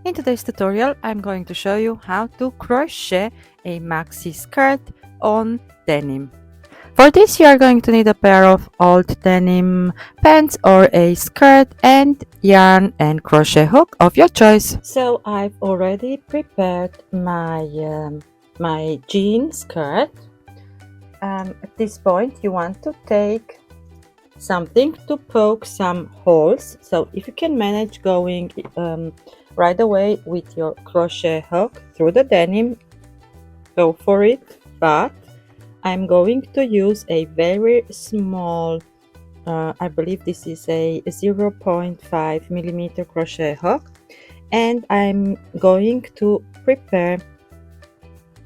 In today's tutorial, I'm going to show you how to crochet a maxi skirt on denim. For this, you are going to need a pair of old denim pants or a skirt and yarn and crochet hook of your choice. So I've already prepared my jean skirt. At this point, you want to take something to poke some holes. So if you can manage going right away with your crochet hook through the denim, go for it. But I'm going to use a very small, I believe this is a 0.5 millimeter crochet hook, and I'm going to prepare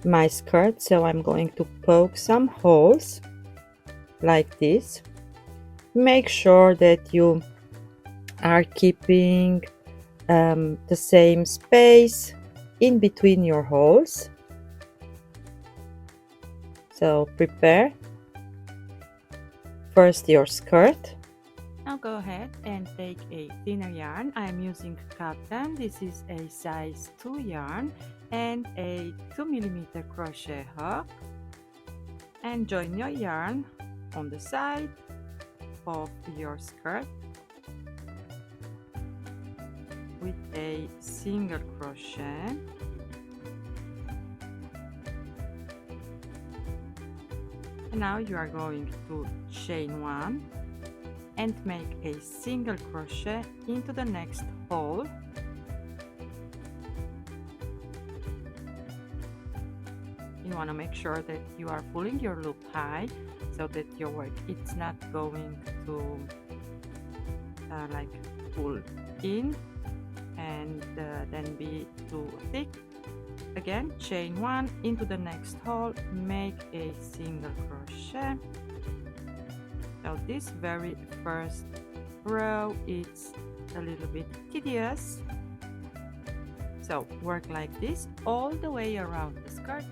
my skirt. So I'm going to poke some holes like this. Make sure that you are keeping the same space in between your holes. So prepare first your skirt. Now go ahead and take a thinner yarn. I'm using cotton. This is a size 2 yarn and a 2 millimeter crochet hook, and join your yarn on the side of your skirt with a single crochet. And now you are going to chain 1 and make a single crochet into the next hole. You want to make sure that you are pulling your loop high so that your work it's not going to like pull in and then be too thick. Again, chain 1 into the next hole, make a single crochet. So this very first row it's a little bit tedious, so work like this all the way around the skirt.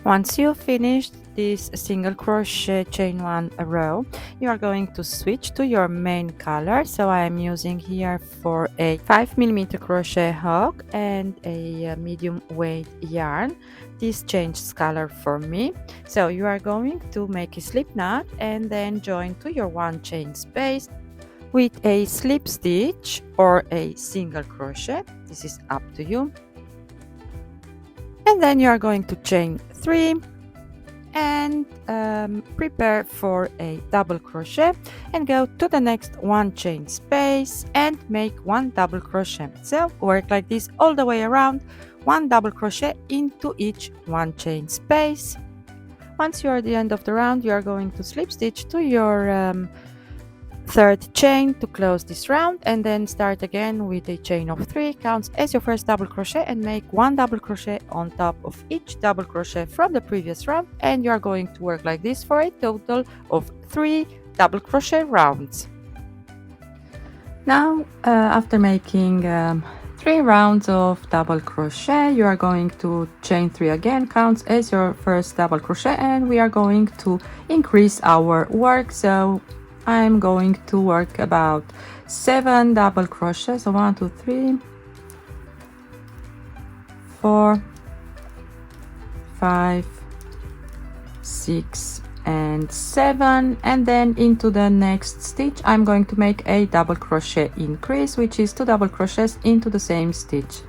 Once you finished this single crochet chain 1 row, you are going to switch to your main color. So I am using here for a 5 millimeter crochet hook and a medium weight yarn. This changes color for me. So you are going to make a slip knot and then join to your 1 chain space with a slip stitch or a single crochet. This is up to you. And then you are going to chain 3 and prepare for a double crochet and go to the next 1 chain space and make 1 double crochet. So work like this all the way around, 1 double crochet into each 1 chain space. Once you are at the end of the round, you are going to slip stitch to your 3rd chain to close this round, and then start again with a chain of 3, counts as your first double crochet, and make 1 double crochet on top of each double crochet from the previous round, and you are going to work like this for a total of 3 double crochet rounds. Now after making 3 rounds of double crochet, you are going to chain 3 again, counts as your first double crochet, and we are going to increase our work. So I'm going to work about 7 double crochets. So 1, 2, 3, 4, 5, 6, and 7, and then into the next stitch I'm going to make a double crochet increase, which is 2 double crochets into the same stitch.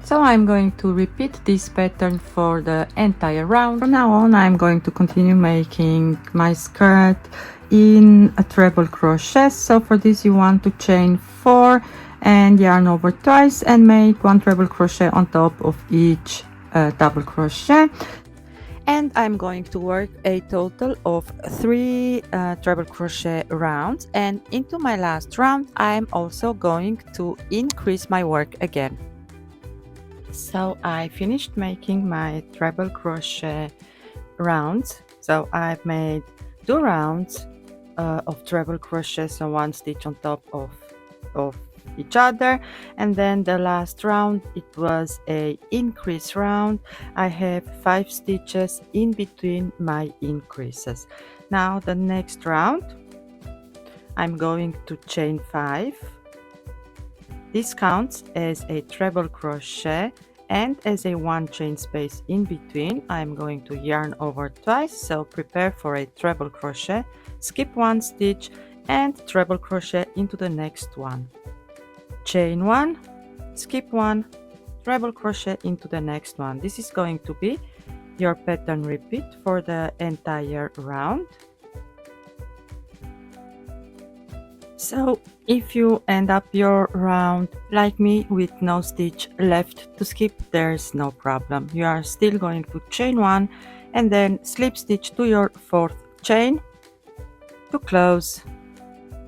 So I'm going to repeat this pattern for the entire round. From now on, I'm going to continue making my skirt in a treble crochet. So for this you want to chain 4 and yarn over twice and make 1 treble crochet on top of each double crochet. And I'm going to work a total of 3 treble crochet rounds, and into my last round I'm also going to increase my work again. So I finished making my treble crochet rounds. So I've made 2 rounds of treble crochet, so 1 stitch on top of each other, and then the last round it was a increase round. I have 5 stitches in between my increases. Now the next round I'm going to chain 5 This counts as a treble crochet, and as a one chain space in between, I'm going to yarn over twice, so prepare for a treble crochet, skip one stitch and treble crochet into the next one. Chain one, skip one, treble crochet into the next one. This is going to be your pattern repeat for the entire round. So if you end up your round like me with no stitch left to skip, there's no problem. You are still going to chain one and then slip stitch to your fourth chain to close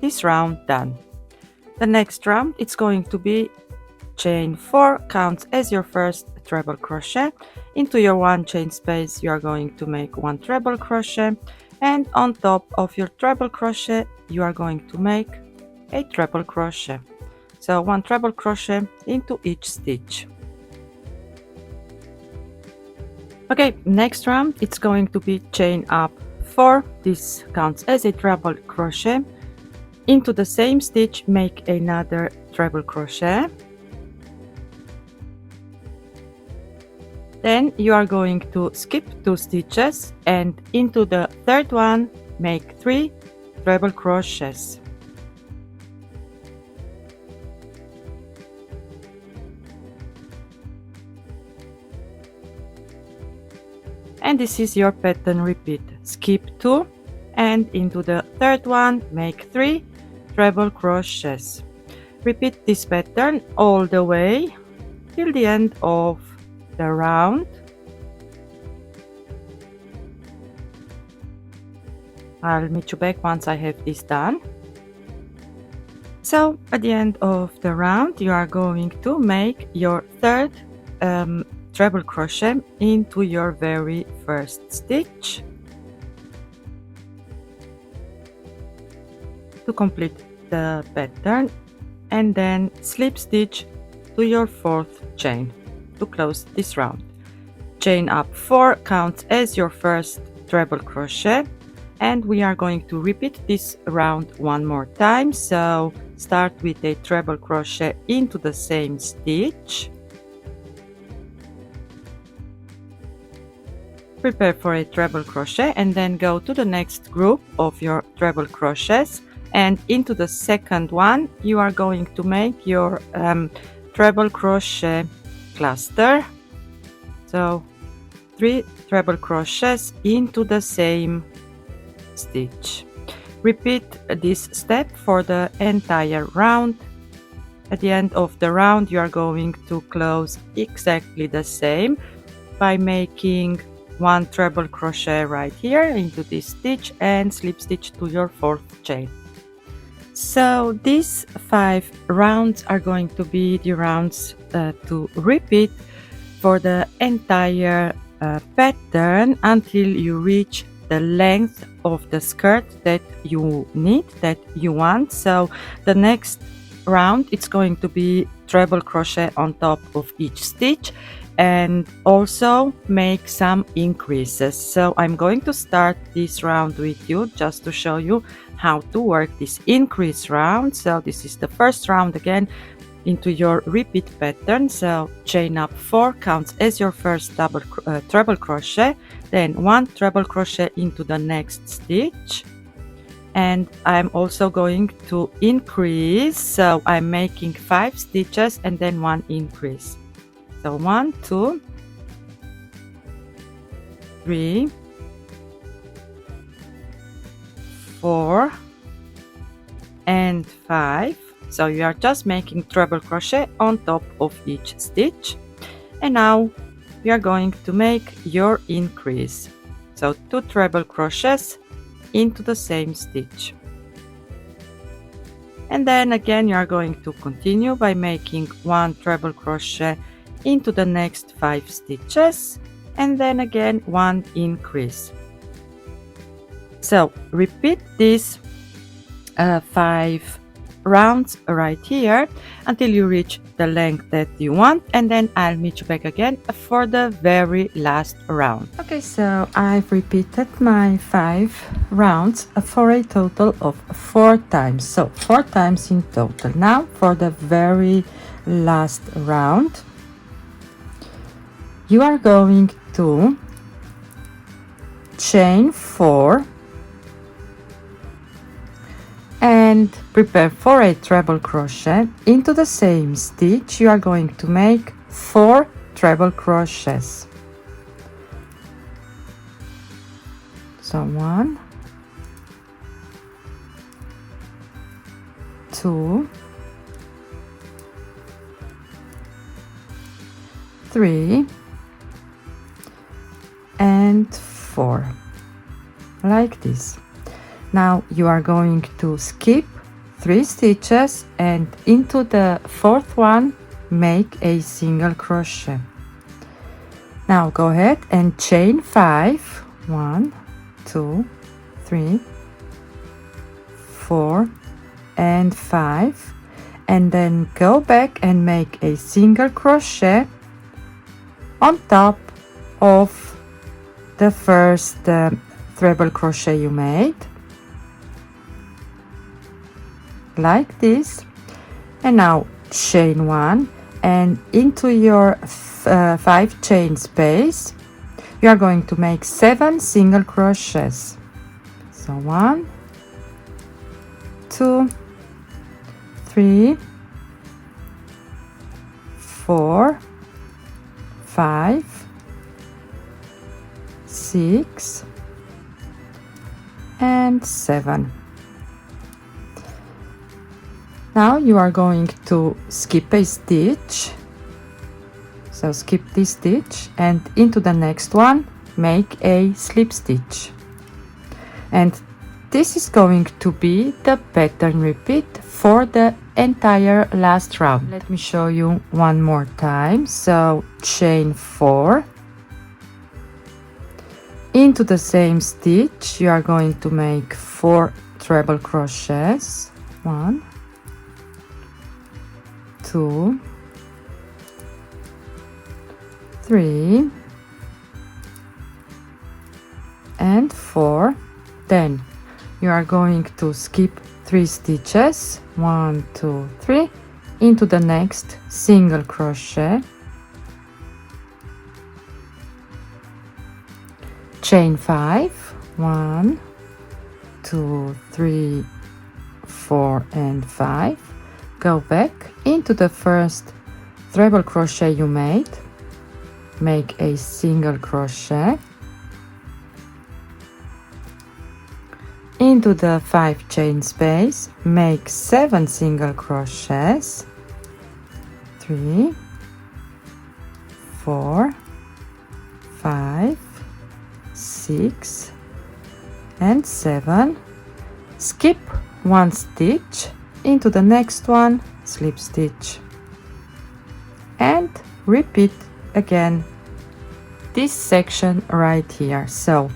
this round. Done. The next round it's going to be chain 4, counts as your first treble crochet. Into your one chain space you are going to make one treble crochet, and on top of your treble crochet you are going to make a treble crochet. So one treble crochet into each stitch. Okay, next round it's going to be chain up 4. This counts as a treble crochet. Into the same stitch make another treble crochet. Then you are going to skip 2 stitches and into the third one make 3 treble crochets. And this is your pattern repeat. Skip 2 and into the third one make 3 treble crochets. Repeat this pattern all the way till the end of the round. I'll meet you back once I have this done. So at the end of the round you are going to make your third treble crochet into your very first stitch to complete the pattern, and then slip stitch to your fourth chain to close this round. Chain up 4 counts as your first treble crochet, and we are going to repeat this round one more time. So start with a treble crochet into the same stitch, prepare for a treble crochet, and then go to the next group of your treble crochets, and into the second one you are going to make your treble crochet cluster. So 3 treble crochets into the same stitch. Repeat this step for the entire round. At the end of the round you are going to close exactly the same by making one treble crochet right here into this stitch and slip stitch to your fourth chain. So these 5 rounds are going to be the rounds to repeat for the entire pattern until you reach the length of the skirt that you need, that you want. So the next round it's going to be treble crochet on top of each stitch and also make some increases. So I'm going to start this round with you just to show you how to work this increase round. So this is the first round again into your repeat pattern. So chain up 4 counts as your first treble crochet, then 1 treble crochet into the next stitch, and I'm also going to increase. So I'm making 5 stitches and then 1 increase. So 1, 2, 3, 4 and 5. So you are just making treble crochet on top of each stitch, and now you are going to make your increase. So 2 treble crochets into the same stitch, and then again you are going to continue by making 1 treble crochet into the next 5 stitches, and then again 1 increase. So repeat these 5 rounds right here until you reach the length that you want, and then I'll meet you back again for the very last round. Okay, so I've repeated my 5 rounds for a total of 4 times. So 4 times in total. Now for the very last round, you are going to chain 4 and prepare for a treble crochet. Into the same stitch you are going to make 4 treble crochets. So 1, 2, 3 and 4, like this. Now you are going to skip 3 stitches and into the 4th one make a single crochet. Now go ahead and chain 5, 1, 2, 3, 4 and 5, and then go back and make a single crochet on top of the first treble crochet you made, like this. And now chain 1 and into your 5 chain space you are going to make 7 single crochets. So 1, 2, 3, 4, 5, 6 and 7. Now you are going to skip a stitch, so skip this stitch and into the next one make a slip stitch, and this is going to be the pattern repeat for the entire last round. Let me show you one more time. So chain 4, into the same stitch you are going to make 4 treble crochets. 1, 2, 3 and 4. Then you are going to skip 3 stitches, 1, 2, 3, into the next single crochet, chain 5, 1, 2, 3, 4 and 5, go back into the first treble crochet you made, make a single crochet, into the 5 chain space make 7 single crochets, 3, 4, 5, 6 and 7, skip 1 stitch, into the next one slip stitch, and repeat again this section right here. So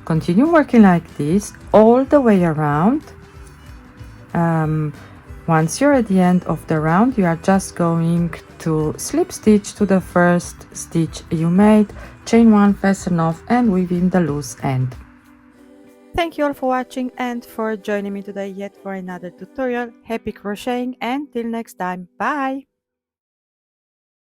continue working like this all the way around. Once you're at the end of the round, you are just going to slip stitch to the first stitch you made, chain 1, fasten off and weave in the loose end. Thank you all for watching and for joining me today yet for another tutorial. Happy crocheting and till next time. Bye!